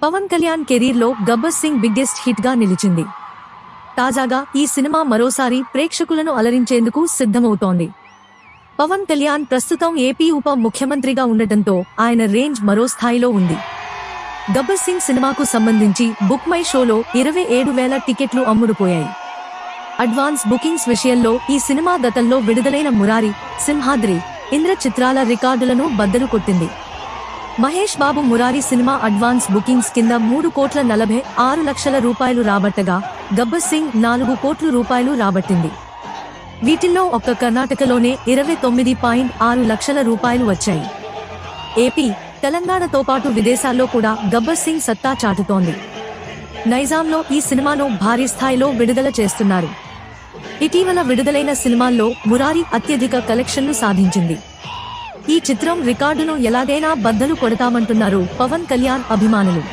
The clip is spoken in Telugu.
పవన్ కళ్యాణ్ కెరీర్లో గబ్బర్ సింగ్ బిగ్గెస్ట్ హిట్ గా నిలిచింది. తాజాగా ఈ సినిమా మరోసారి ప్రేక్షకులను అలరించేందుకు సిద్ధమవుతోంది. పవన్ కళ్యాణ్ ప్రస్తుతం ఏపీ ఉప ముఖ్యమంత్రిగా ఉండటంతో ఆయన రేంజ్ మరో స్థాయిలో ఉంది. గబ్బర్ సింగ్ సినిమాకు సంబంధించి బుక్ మై షోలో 27,000 టికెట్లు అమ్ముడుపోయాయి. అడ్వాన్స్ బుకింగ్స్ విషయంలో ఈ సినిమా గతంలో విడుదలైన మురారి, సింహాద్రి, ఇంద్ర చిత్రాల రికార్డులను బద్దలు కొట్టింది. Mahesh Babu Murari cinema advance bookings కింద 3,46,00,000 రూపాయలు రాబట్టగా గబ్బర్ సింగ్ 4 కోట్ల రూపాయలు రాబట్టింది. వీటిల్లో ఒక్క కర్ణాటకలోనే 29.6 లక్షల రూపాయలు వచ్చాయి. ఏపీ, తెలంగాణతో పాటు విదేశాల్లో కూడా గబ్బర్ సింగ్ సత్తా చాటుతోంది. నైజాంలో ఈ సినిమాను భారీ స్థాయిలో విడుదల చేస్తున్నారు. ఇటీవల విడుదలైన సినిమాల్లో మురారి అత్యధిక కలెక్షన్లు సాధించింది. ఈ చిత్రం రికార్డును ఎలాగైనా బద్దలు కొడతామంటున్నారు పవన్ కళ్యాణ్ అభిమానులు.